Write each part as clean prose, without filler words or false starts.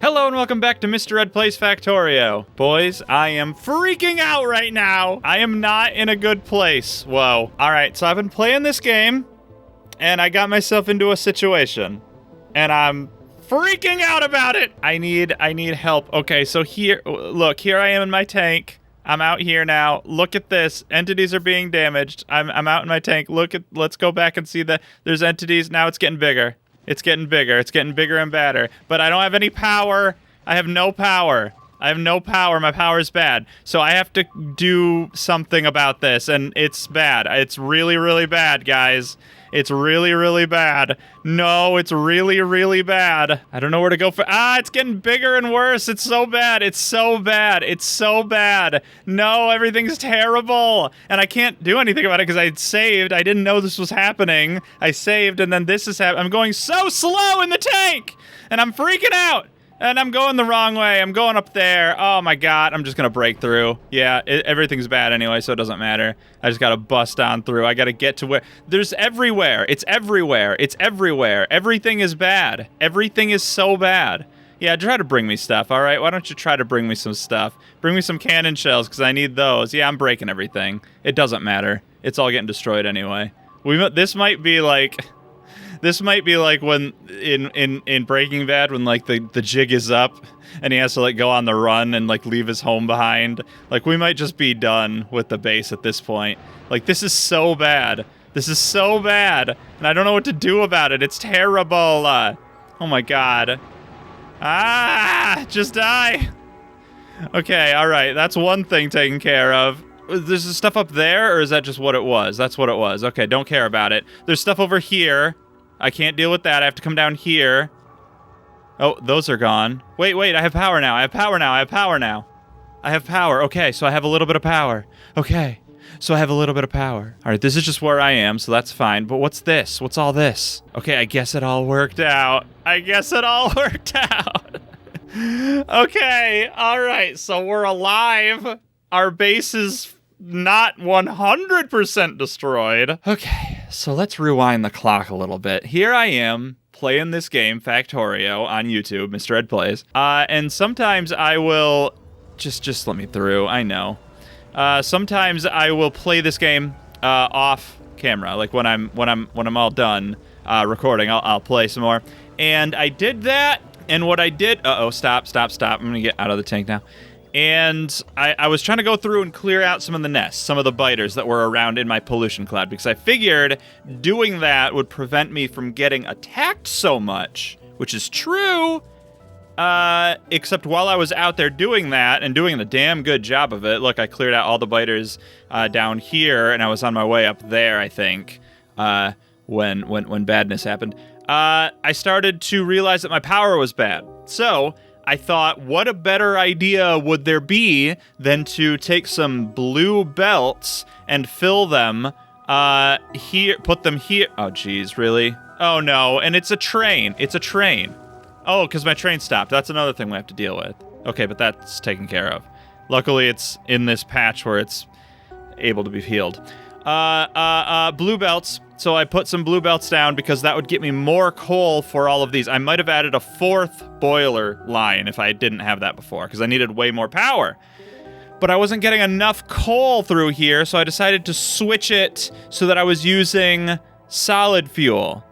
Hello and welcome back to Mr. Ed Plays Factorio. Boys, I am freaking out right now. I am not in a good place. Whoa. All right, so I've been playing this game, and I got myself into a situation, and I'm freaking out about it. I need help. Okay, so here, look, here I am in my tank. I'm out here now. Look at this. Entities are being damaged. I'm out in my tank. Let's go back and see that there's entities. Now it's getting bigger. It's getting bigger. It's getting bigger and badder. But I don't have any power. I have no power. I have no power. My power is bad. So I have to do something about this, and it's bad. It's really, really bad, guys. It's really, really bad. No, it's really, really bad. I don't know where to go for. It's getting bigger and worse. It's so bad. It's so bad. It's so bad. No, everything's terrible. And I can't do anything about it because I saved. I didn't know this was happening. I saved, and then this is happening. I'm going so slow in the tank, and I'm freaking out. And I'm going the wrong way. I'm going up there. Oh my god, I'm just gonna break through. Yeah, everything's bad anyway, so it doesn't matter. I just gotta bust on through. I gotta get to where... There's everywhere. It's everywhere. It's everywhere. Everything is bad. Everything is so bad. Yeah, try to bring me stuff, alright? Why don't you try to bring me some stuff? Bring me some cannon shells, because I need those. Yeah, I'm breaking everything. It doesn't matter. It's all getting destroyed anyway. This might be like... This might be like when in Breaking Bad when like the jig is up and he has to like go on the run and like leave his home behind. Like we might just be done with the base at this point. Like this is so bad. This is so bad. And I don't know what to do about it. It's terrible. Oh my god. Just die. Okay, alright. That's one thing taken care of. There's stuff up there, or is that just what it was? That's what it was. Okay, don't care about it. There's stuff over here. I can't deal with that. I have to come down here. Oh, those are gone. Wait, I have power now. I have power now. I have power now. I have power. Okay, so I have a little bit of power. Okay, so I have a little bit of power. All right, this is just where I am, so that's fine. But what's this? What's all this? Okay, I guess it all worked out. I guess it all worked out. Okay, all right, so we're alive. Our base is not 100% destroyed. Okay. So let's rewind the clock a little bit. Here I am playing this game, Factorio, on YouTube, Mr. Ed Plays. And sometimes I will just let me through. I know. Sometimes I will play this game off camera, like when I'm all done recording. I'll play some more. And I did that. And what I did. Stop. I'm gonna get out of the tank now. And I was trying to go through and clear out some of the nests, some of the biters that were around in my pollution cloud, because I figured doing that would prevent me from getting attacked so much, which is true, except while I was out there doing that and doing the damn good job of it, look, I cleared out all the biters down here, and I was on my way up there, I think, when badness happened. I started to realize that my power was bad. So I thought, what a better idea would there be than to take some blue belts and fill them here, put them here. Oh, geez, really? Oh, no, and it's a train. It's a train. Oh, because my train stopped. That's another thing we have to deal with. Okay, but that's taken care of. Luckily, it's in this patch where it's able to be healed. Blue belts. So I put some blue belts down because that would get me more coal for all of these. I might have added a 4th boiler line if I didn't have that before, because I needed way more power. But I wasn't getting enough coal through here, so I decided to switch it so that I was using solid fuel.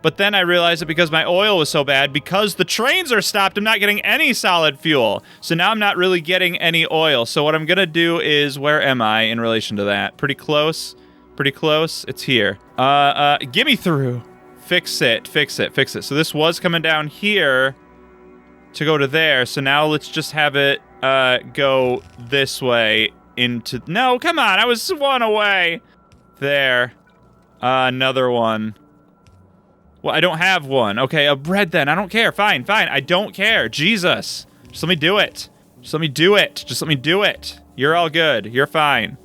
But then I realized that because my oil was so bad, because the trains are stopped, I'm not getting any solid fuel. So now I'm not really getting any oil. So what I'm going to do is, where am I in relation to that? Pretty close. Pretty close. It's here. Get me through. Fix it. So this was coming down here to go to there. So now let's just have it go this way into... No, come on. I was one away. There. Another one. Well, I don't have one. Okay, a bread then. I don't care. Fine. I don't care. Jesus. Just let me do it. Just let me do it. You're all good. You're fine.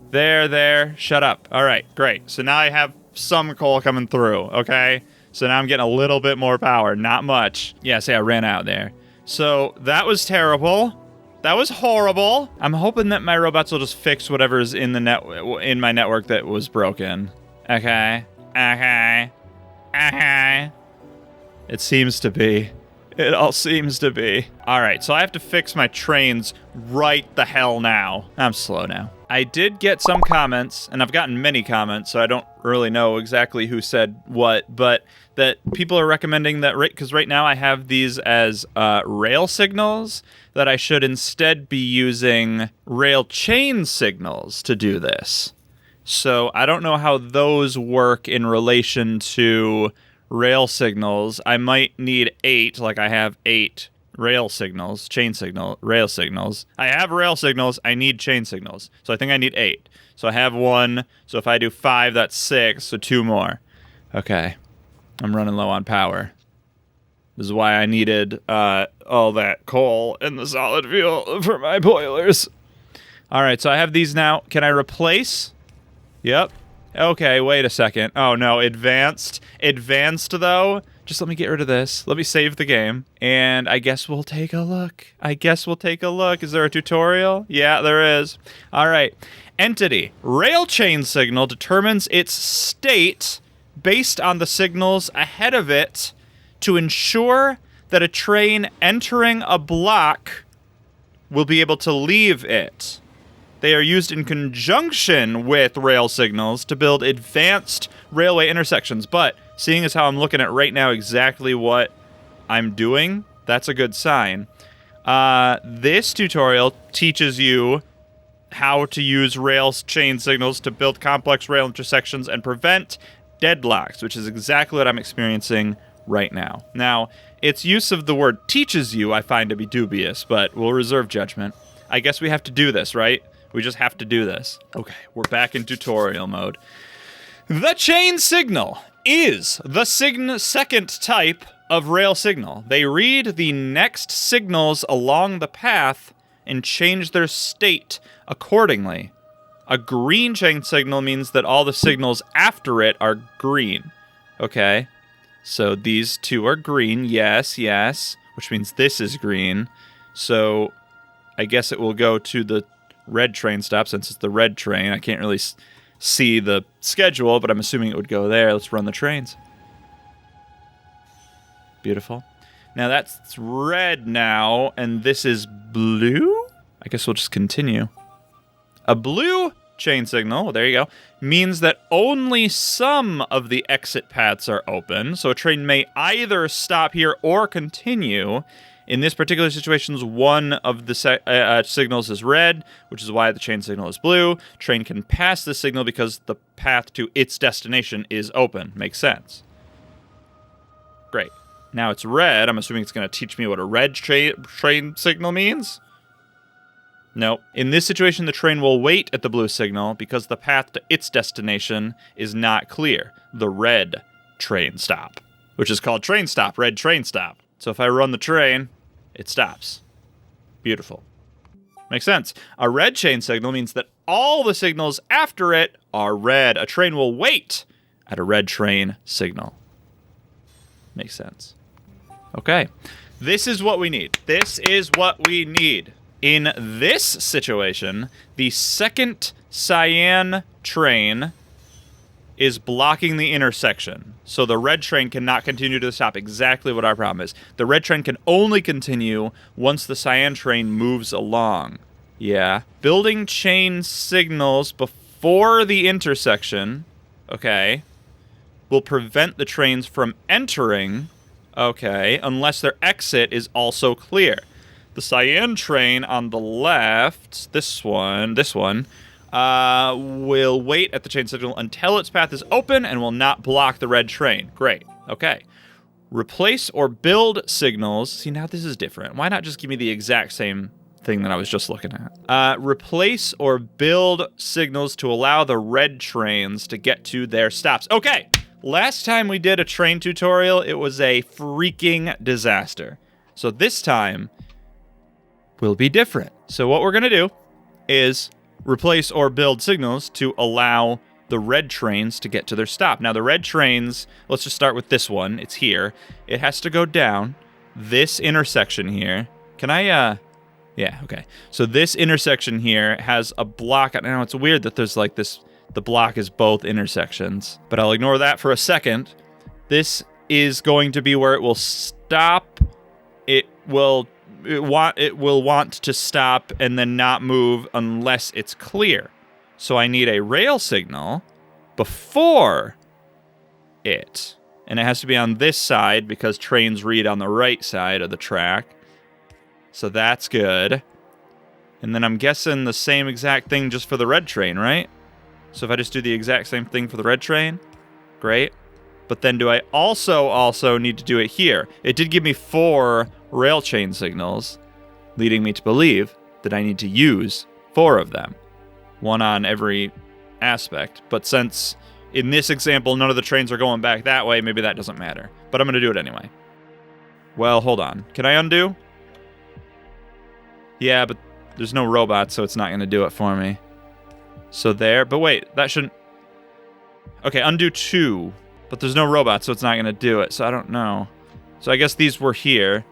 There. Shut up. All right, great. So now I have some coal coming through, okay? So now I'm getting a little bit more power. Not much. Yeah, see, I ran out there. So that was terrible. That was horrible. I'm hoping that my robots will just fix whatever's in my network that was broken. Okay. It seems to be. It all seems to be. All right, so I have to fix my trains right the hell now. I'm slow now. I did get some comments, and I've gotten many comments, so I don't really know exactly who said what, but that people are recommending that, because right now I have these as rail signals, that I should instead be using rail chain signals to do this. So I don't know how those work in relation to rail signals. I might need 8, like I have 8 rail signals, rail signals. I have rail signals, I need chain signals. So I think I need 8. So I have 1, so if I do 5, that's 6, so 2 more. Okay, I'm running low on power. This is why I needed all that coal and the solid fuel for my boilers. All right, so I have these now. Can I replace? Yep. Okay, wait a second. Oh, no, advanced. Advanced, though. Just let me get rid of this. Let me save the game. And I guess we'll take a look. Is there a tutorial? Yeah, there is. All right. Entity. Rail chain signal determines its state based on the signals ahead of it to ensure that a train entering a block will be able to leave it. They are used in conjunction with rail signals to build advanced railway intersections. But seeing as how I'm looking at right now exactly what I'm doing, that's a good sign. This tutorial teaches you how to use rail chain signals to build complex rail intersections and prevent deadlocks, which is exactly what I'm experiencing right now. Now, its use of the word teaches you I find to be dubious, but we'll reserve judgment. I guess we have to do this, right? We just have to do this. Okay, we're back in tutorial mode. The chain signal is the second type of rail signal. They read the next signals along the path and change their state accordingly. A green chain signal means that all the signals after it are green. Okay, so these two are green, yes, which means this is green. So I guess it will go to the red train stop since it's the red train. I can't really see the schedule, but I'm assuming it would go there. Let's run the trains. Beautiful. Now that's red now, and this is blue? I guess we'll just continue. A blue chain signal, there you go, means that only some of the exit paths are open, so a train may either stop here or continue. In this particular situation, one of the signals is red, which is why the chain signal is blue. Train can pass the signal because the path to its destination is open. Makes sense. Great. Now it's red. I'm assuming it's going to teach me what a red train signal means. Nope. In this situation, the train will wait at the blue signal because the path to its destination is not clear. The red train stop, which is called train stop, red train stop. So if I run the train, it stops. Beautiful. Makes sense. A red chain signal means that all the signals after it are red. A train will wait at a red train signal. Makes sense. Okay. This is what we need. In this situation, the second cyan train is blocking the intersection. So the red train cannot continue to the stop. Exactly what our problem is. The red train can only continue once the cyan train moves along. Yeah. Building chain signals before the intersection, okay, will prevent the trains from entering, okay, unless their exit is also clear. The cyan train on the left, this one, will wait at the chain signal until its path is open and will not block the red train. Great. Okay. Replace or build signals. See, now this is different. Why not just give me the exact same thing that I was just looking at? Replace or build signals to allow the red trains to get to their stops. Okay. Last time we did a train tutorial, it was a freaking disaster. So this time will be different. So what we're going to do is replace or build signals to allow the red trains to get to their stop. Now, the red trains, let's just start with this one. It's here. It has to go down this intersection here. Can I, yeah, okay. So this intersection here has a block. I know it's weird that there's like this, the block is both intersections, but I'll ignore that for a second. This is going to be where it will stop it will want to stop and then not move unless it's clear. So I need a rail signal before it. And it has to be on this side because trains read on the right side of the track. So that's good. And then I'm guessing the same exact thing just for the red train, right? So if I just do the exact same thing for the red train, great. But then do I also need to do it here? It did give me 4 rail chain signals, leading me to believe that I need to use 4 of them. 1 on every aspect. But since in this example none of the trains are going back that way, maybe that doesn't matter. But I'm going to do it anyway. Well, hold on. Can I undo? Yeah, but there's no robot, so it's not going to do it for me. So there. But wait, that shouldn't... Okay, undo 2. But there's no robot, so it's not going to do it. So I don't know. So I guess these were here.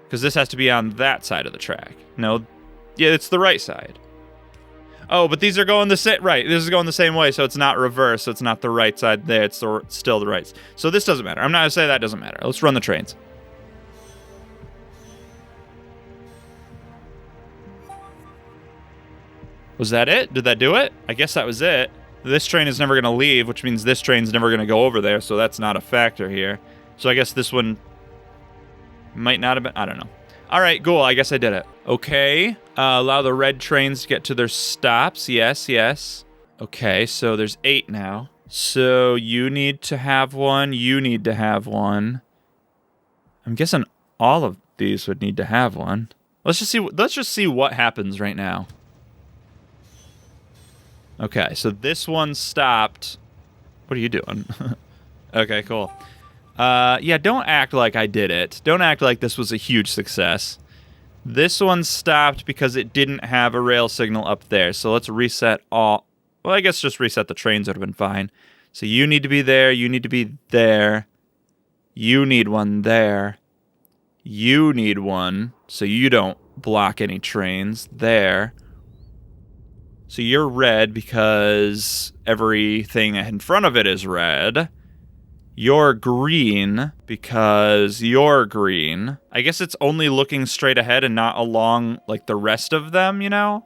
Because this has to be on that side of the track. No. Yeah, it's the right side. Oh, but these are going the same... Right, this is going the same way, so it's not reverse. So it's not the right side there. It's still the right. So this doesn't matter. I'm not going to say that doesn't matter. Let's run the trains. Was that it? Did that do it? I guess that was it. This train is never going to leave, which means this train's never going to go over there, so that's not a factor here. So I guess this one might not have been... I don't know. All right, cool. I guess I did it. Okay. Allow the red trains to get to their stops. Yes, yes. Okay, so there's 8 now. So you need to have one. You need to have one. I'm guessing all of these would need to have one. Let's just see what happens right now. Okay, so this one stopped. What are you doing? Okay, cool. Yeah, don't act like I did it. Don't act like this was a huge success. This one stopped because it didn't have a rail signal up there. So let's reset all... Well, I guess just reset the trains would have been fine. So you need to be there. You need to be there. You need one there. You need one so you don't block any trains there. So you're red because everything in front of it is red. You're green because you're green. I guess it's only looking straight ahead and not along like the rest of them, you know?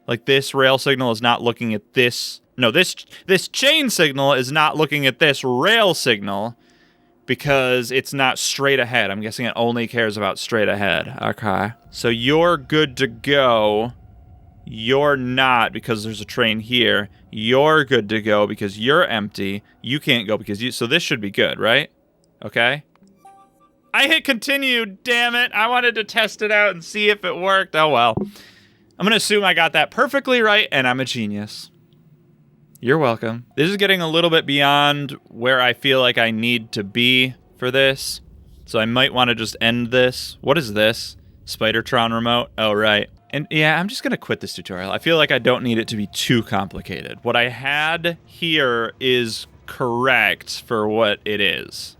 Like this rail signal is not looking at this. No, this chain signal is not looking at this rail signal because it's not straight ahead. I'm guessing it only cares about straight ahead. Okay. So you're good to go. You're not because there's a train here. You're good to go because you're empty. You can't go because you... So this should be good, right? Okay. I hit continue, damn it. I wanted to test it out and see if it worked. Oh, well. I'm going to assume I got that perfectly right, and I'm a genius. You're welcome. This is getting a little bit beyond where I feel like I need to be for this. So I might want to just end this. What is this? Spidertron remote? Oh, right. And yeah, I'm just going to quit this tutorial. I feel like I don't need it to be too complicated. What I had here is correct for what it is.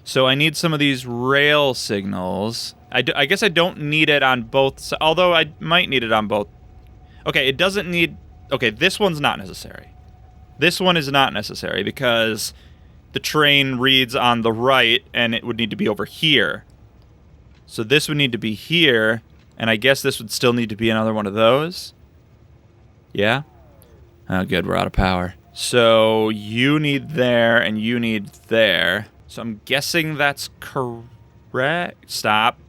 So I need some of these rail signals. I guess I don't need it on both, although I might need it on both. Okay, it doesn't need... Okay, this one's not necessary. This one is not necessary because the train reads on the right and it would need to be over here. So this would need to be here, and I guess this would still need to be another one of those. Yeah? Oh, good, we're out of power. So you need there, and you need there. So I'm guessing that's correct. Stop.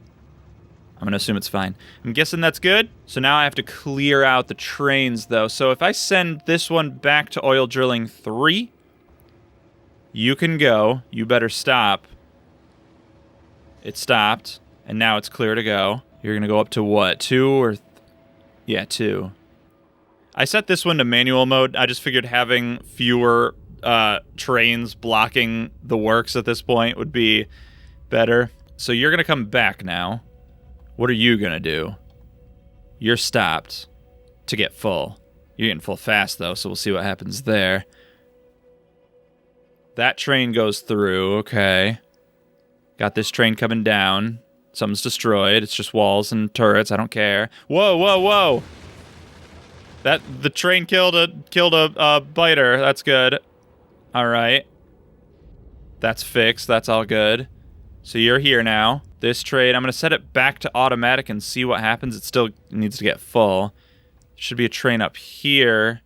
I'm going to assume it's fine. I'm guessing that's good. So now I have to clear out the trains, though. So if I send this one back to oil drilling 3, you can go. You better stop. It stopped. And now it's clear to go. You're going to go up to what? 2 or... Yeah, 2. I set this one to manual mode. I just figured having fewer trains blocking the works at this point would be better. So you're going to come back now. What are you going to do? You're stopped to get full. You're getting full fast, though, so we'll see what happens there. That train goes through. Okay. Got this train coming down. Something's destroyed. It's just walls and turrets. I don't care. Whoa, whoa, whoa! The train killed a biter. That's good. All right. That's fixed. That's all good. So you're here now. This train, I'm going to set it back to automatic and see what happens. It still needs to get full. Should be a train up here.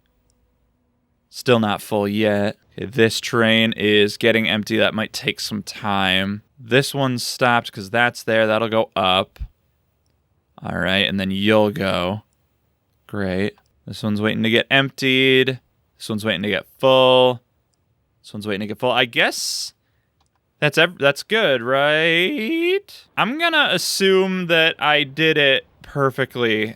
Still not full yet. Okay, this train is getting empty. That might take some time. This one's stopped because that's there. That'll go up. All right, and then you'll go. Great. This one's waiting to get emptied. This one's waiting to get full. This one's waiting to get full. I guess that's good, right? I'm gonna assume that I did it perfectly.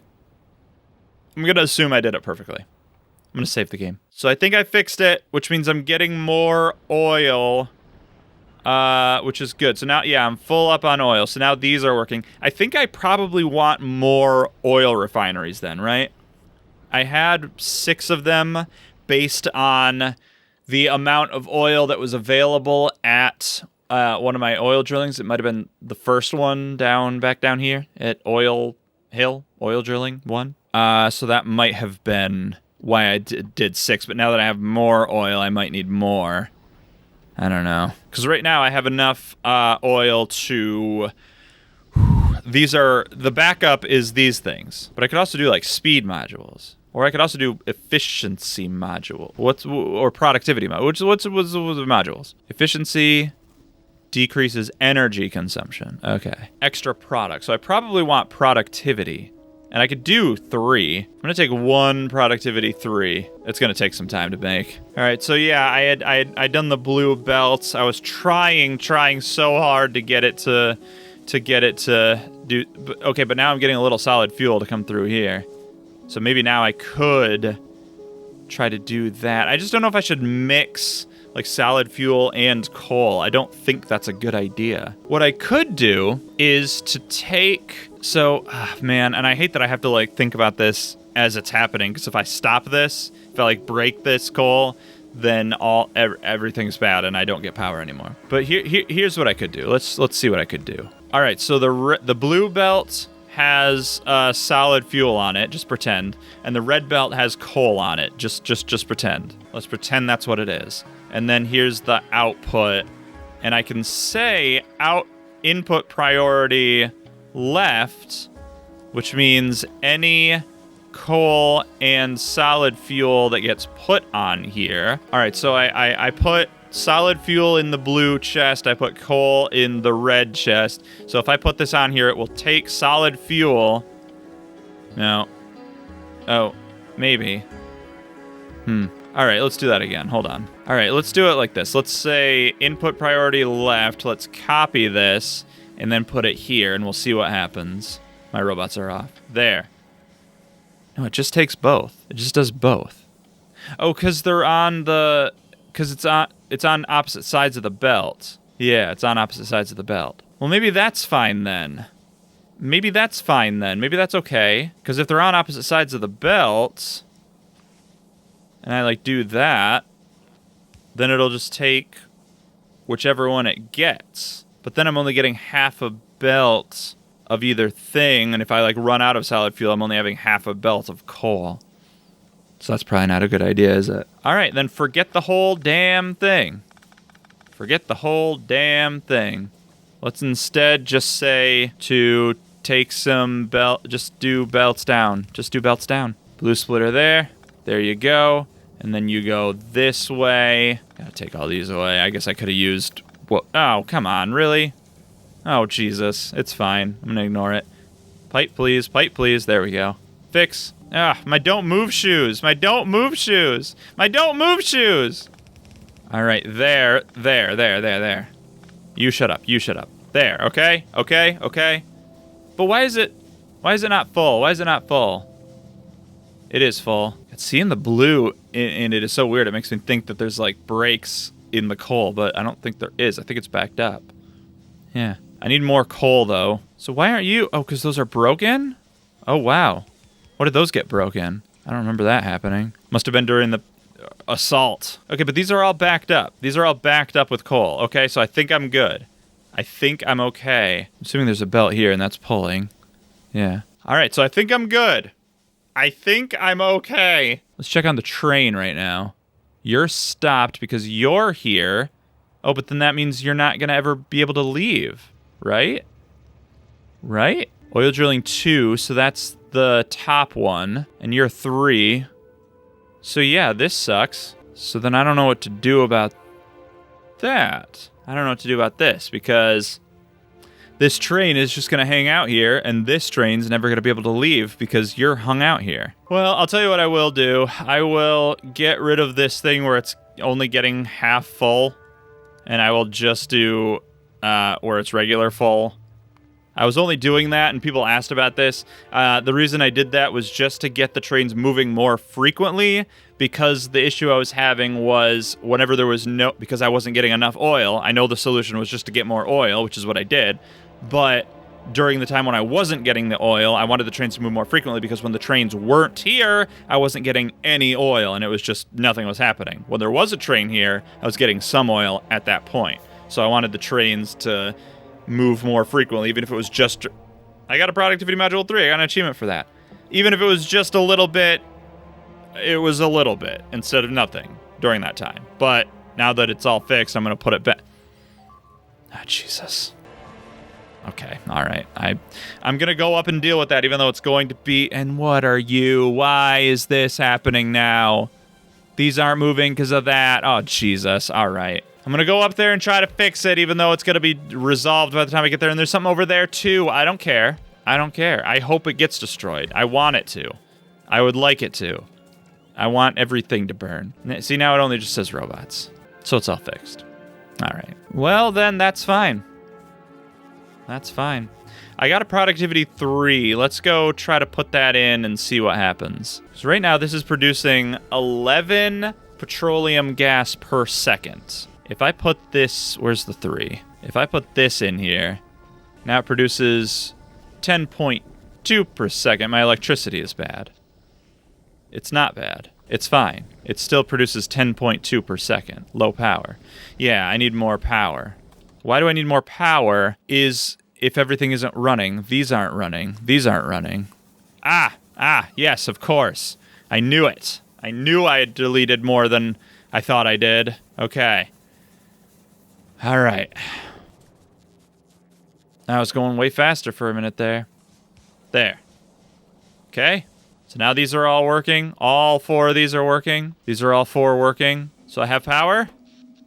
I'm gonna assume I did it perfectly. I'm gonna save the game. So I think I fixed it, which means I'm getting more oil, which is good. So now, yeah, I'm full up on oil. So now these are working. I think I probably want more oil refineries then, right? I had 6 of them based on the amount of oil that was available at one of my oil drillings. It might have been the first one back down here at Oil Hill, oil drilling 1. So that might have been why I did 6. But now that I have more oil, I might need more. I don't know. Because right now I have enough oil to... The backup is these things. But I could also do like speed modules. Or I could also do efficiency module. Or productivity module. What's the modules? Efficiency decreases energy consumption. Okay. Extra product. So I probably want productivity. And I could do 3. I'm going to take 1 productivity 3. It's going to take some time to make. All right, so yeah, I'd done the blue belts. I was trying so hard to get it to do. Okay, but now I'm getting a little solid fuel to come through here. So maybe now I could try to do that. I just don't know if I should mix like solid fuel and coal. I don't think that's a good idea. What I could do is to take... So, man, and I hate that I have to like think about this as it's happening, because if I stop this, if I like break this coal, then everything's bad and I don't get power anymore. But here's what I could do. Let's see what I could do. All right, so the blue belt has solid fuel on it, just pretend, and the red belt has coal on it, just pretend. Let's pretend that's what it is. And then here's the output, and I can say input priority left, which means any coal and solid fuel that gets put on here. All right, so I put solid fuel in the blue chest. I put coal in the red chest. So if I put this on here, it will take solid fuel. No. Oh, maybe. All right, let's do that again. Hold on. All right, let's do it like this. Let's say input priority left. Let's copy this and then put it here, and we'll see what happens. My robots are off. There. No, it just takes both. It just does both. Oh, because they're on the... Because it's on opposite sides of the belt. Yeah, it's on opposite sides of the belt. Well, maybe that's fine then. Maybe that's okay. Because if they're on opposite sides of the belt, and I like do that, then it'll just take whichever one it gets. But then I'm only getting half a belt of either thing, and if I like run out of solid fuel, I'm only having half a belt of coal. So that's probably not a good idea, is it? All right, then forget the whole damn thing. Forget the whole damn thing. Let's instead just say to take some just do belts down. Just do belts down. Blue splitter there. There you go. And then you go this way. Gotta take all these away. I guess I could have used... Oh, come on, really? Oh, Jesus. It's fine. I'm gonna ignore it. Pipe, please. Pipe, please. There we go. Fix. My don't move shoes. My don't move shoes. My don't move shoes. All right, there. You shut up. You shut up. There, okay? Okay. But why is it not full? Why is it not full? It is full. Seeing the blue in it is so weird. It makes me think that there's like breaks in the coal, but I don't think there is. I think it's backed up. Yeah. I need more coal though. So why aren't you? Oh, because those are broken? Oh, wow. What did those get broken? I don't remember that happening. Must have been during the assault. Okay, but these are all backed up. These are all backed up with coal. Okay, so I think I'm good. I think I'm okay. I'm assuming there's a belt here and that's pulling. Yeah. All right, so I think I'm good. I think I'm okay. Let's check on the train right now. You're stopped because you're here. Oh, but then that means you're not going to ever be able to leave. right? Right? Oil drilling 2, so that's the top one, and you're 3. So yeah, this sucks. So then I don't know what to do about that. I don't know what to do about this, because this train is just going to hang out here, and this train's never going to be able to leave because you're hung out here. Well, I'll tell you what I will do. I will get rid of this thing where it's only getting half full, and I will just do where it's regular full. I was only doing that, and people asked about this. The reason I did that was just to get the trains moving more frequently, because the issue I was having was whenever there was because I wasn't getting enough oil. I know the solution was just to get more oil, which is what I did. But during the time when I wasn't getting the oil, I wanted the trains to move more frequently, because when the trains weren't here, I wasn't getting any oil, and it was just nothing was happening. When there was a train here, I was getting some oil at that point. So I wanted the trains to move more frequently, even if it was just... I got a productivity module 3. I got an achievement for that. Even if it was just a little bit, it was a little bit instead of nothing during that time. But now that it's all fixed, I'm going to put it back. Ah, Jesus. Okay, all right. I'm going to go up and deal with that, even though it's going to be... And what are you? Why is this happening now? These aren't moving because of that. Oh, Jesus. All right. I'm going to go up there and try to fix it, even though it's going to be resolved by the time I get there. And there's something over there, too. I don't care. I don't care. I hope it gets destroyed. I want it to. I would like it to. I want everything to burn. See, now it only just says robots. So it's all fixed. All right. Well, then that's fine. That's fine. I got a productivity 3. Let's go try to put that in and see what happens. So right now, this is producing 11 petroleum gas per second. If I put this... Where's the 3? If I put this in here, now it produces 10.2 per second. My electricity is bad. It's not bad. It's fine. It still produces 10.2 per second. Low power. Yeah, I need more power. Why do I need more power is if everything isn't running. These aren't running. These aren't running. Yes, of course. I knew it. I knew I had deleted more than I thought I did. Okay. All right. I was going way faster for a minute there. There. Okay. So now these are all working. All 4 of these are working. These are all 4 working. So I have power.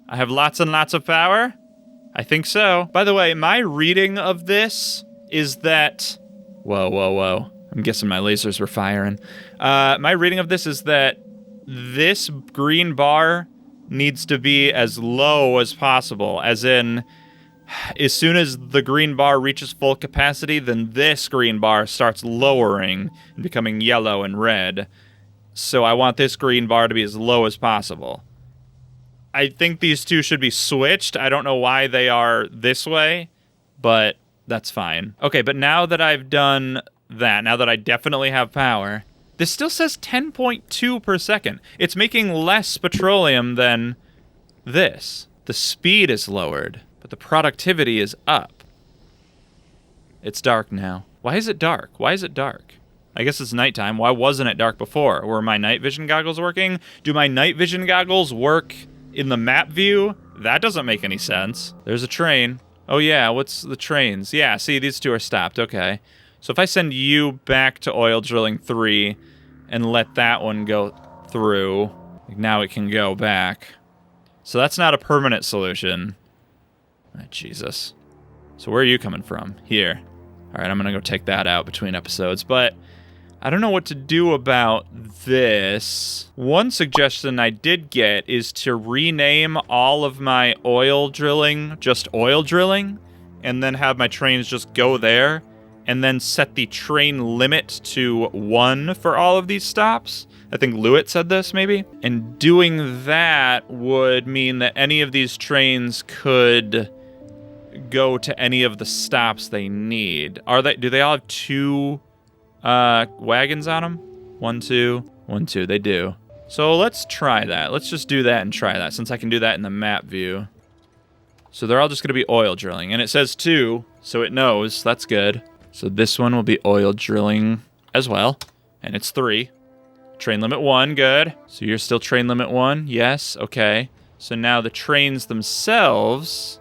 I have lots and lots of power. I think so. By the way, my reading of this is that... Whoa. I'm guessing my lasers were firing. My reading of this is that this green bar needs to be as low as possible. As in, as soon as the green bar reaches full capacity, then this green bar starts lowering and becoming yellow and red. So I want this green bar to be as low as possible. I think these two should be switched. I don't know why they are this way, but that's fine. Okay, but now that I've done that, now that I definitely have power, this still says 10.2 per second. It's making less petroleum than this. The speed is lowered, but the productivity is up. It's dark now. Why is it dark? Why is it dark? I guess it's nighttime. Why wasn't it dark before? Were my night vision goggles working? Do my night vision goggles work in the map view? That doesn't make any sense. There's a train. Oh yeah, what's the trains? Yeah, see, these two are stopped. Okay. So if I send you back to oil drilling 3 and let that one go through, now it can go back. So that's not a permanent solution. Oh, Jesus. So where are you coming from? Here. All right, I'm going to go take that out between episodes, but I don't know what to do about this. One suggestion I did get is to rename all of my oil drilling just oil drilling, and then have my trains just go there, and then set the train limit to 1 for all of these stops. I think Lewitt said this, maybe. And doing that would mean that any of these trains could go to any of the stops they need. Do they all have 2 wagons on them? 1, 2, 1, 2. They do. So let's try that. Let's just do that and try that, since I can do that in the map view. So they're all just going to be oil drilling. And it says 2, so it knows. That's good. So this one will be oil drilling as well. And it's 3. Train limit 1, good. So you're still train limit 1? Yes, okay. So now the trains themselves,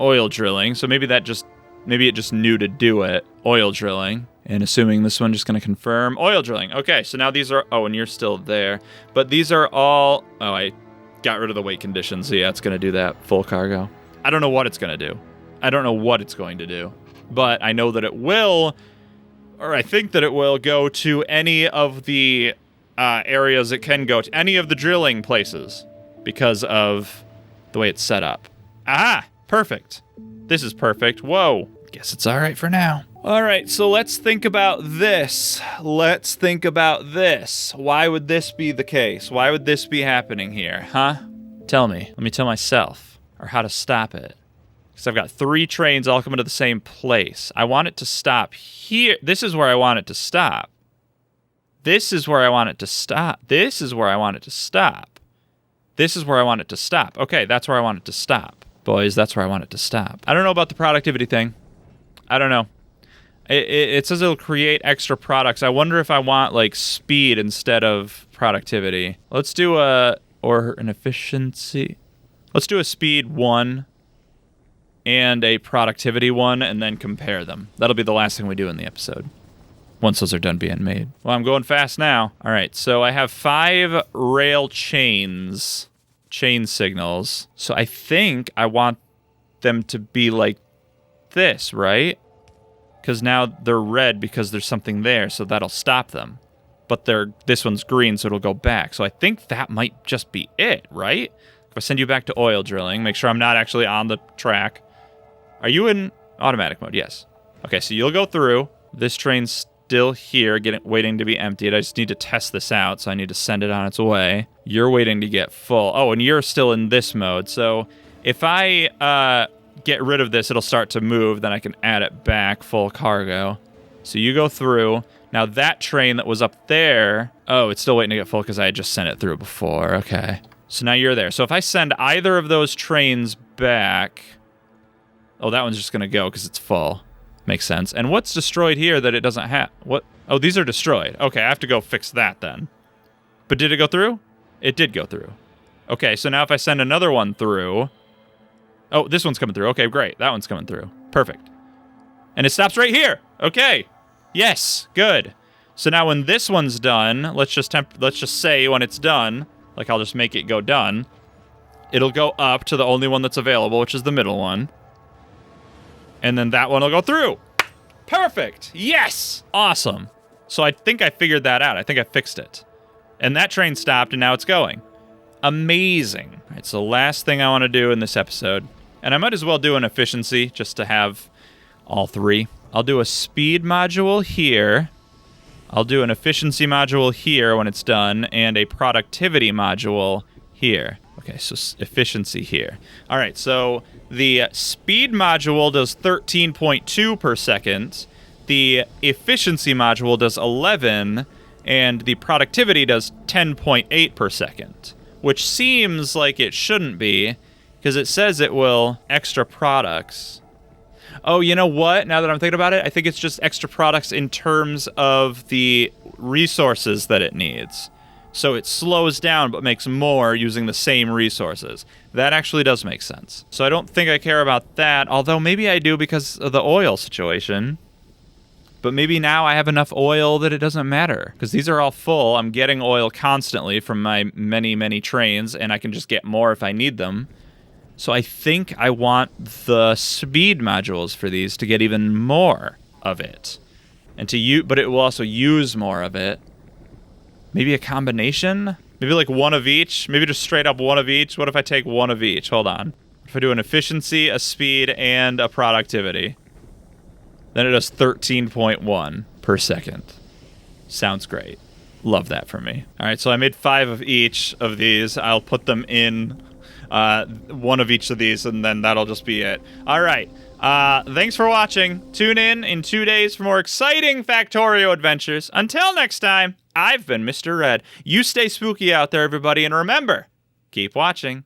oil drilling. So maybe that just Maybe it just knew to do it. Oil drilling. And assuming this one just going to confirm. Oil drilling. Okay, so now these are... Oh, and you're still there. But these are all... Oh, I got rid of the weight conditions. So yeah, it's going to do that. Full cargo. I don't know what it's going to do. I don't know what it's going to do. But I know that it will... Or I think that it will go to any of the areas it can go to. Any of the drilling places. Because of the way it's set up. Ah! Perfect. This is perfect. Whoa. Guess it's all right for now. All right, so let's think about this. Let's think about this. Why would this be the case? Why would this be happening here, huh? Tell me. Let me tell myself. Or how to stop it. Because I've got 3 trains all coming to the same place. I want it to stop here. This is where I want it to stop. This is where I want it to stop. This is where I want it to stop. This is where I want it to stop. Okay, that's where I want it to stop. Boys, that's where I want it to stop. I don't know about the productivity thing. I don't know. It says it'll create extra products. I wonder if I want, like, speed instead of productivity. Let's do or an efficiency. Let's do a speed 1 and a productivity 1 and then compare them. That'll be the last thing we do in the episode. Once those are done being made. Well, I'm going fast now. All right, so I have 5 rail chain signals. So I think I want them to be like this, right? Because now they're red because there's something there, so that'll stop them. But this one's green, so it'll go back. So I think that might just be it, right? If I send you back to oil drilling, make sure I'm not actually on the track. Are you in automatic mode? Yes. Okay, so you'll go through. This train's still here, waiting to be emptied. I just need to test this out, so I need to send it on its way. You're waiting to get full. Oh, and you're still in this mode. So if I get rid of this, it'll start to move. Then I can add it back, full cargo. So you go through. Now that train that was up there, oh, it's still waiting to get full because I had just sent it through before. Okay. So now you're there. So if I send either of those trains back, oh, that one's just going to go because it's full. Makes sense. And what's destroyed here that it doesn't have? What? Oh, these are destroyed. Okay, I have to go fix that then. But did it go through? It did go through. Okay, so now if I send another one through... Oh, this one's coming through. Okay, great. That one's coming through. Perfect. And it stops right here. Okay. Yes, good. So now when this one's done, let's just say when it's done, like I'll just make it go done, it'll go up to the only one that's available, which is the middle one. And then that one will go through. Perfect. Yes. Awesome. So I think I figured that out. I think I fixed it. And that train stopped and now it's going. Amazing. All right, so last thing I want to do in this episode, and I might as well do an efficiency just to have all 3. I'll do a speed module here. I'll do an efficiency module here when it's done, and a productivity module here. Okay, so efficiency here. All right, so the speed module does 13.2 per second. The efficiency module does 11, and the productivity does 10.8 per second, which seems like it shouldn't be, because it says it will extra products. Oh, you know what? Now that I'm thinking about it, I think it's just extra products in terms of the resources that it needs. So it slows down but makes more using the same resources. That actually does make sense. So I don't think I care about that, although maybe I do because of the oil situation. But maybe now I have enough oil that it doesn't matter, because these are all full. I'm getting oil constantly from my many, many trains, and I can just get more if I need them. So I think I want the speed modules for these to get even more of it. But it will also use more of it. Maybe a combination? Maybe like one of each? Maybe just straight up one of each? What if I take one of each? Hold on. If I do an efficiency, a speed, and a productivity, then it does 13.1 per second. Sounds great. Love that for me. All right, so I made 5 of each of these. I'll put them in one of each of these, and then that'll just be it. All right. Thanks for watching. Tune in 2 days for more exciting Factorio adventures. Until next time, I've been Mr. Red. You stay spooky out there, everybody, and remember, keep watching.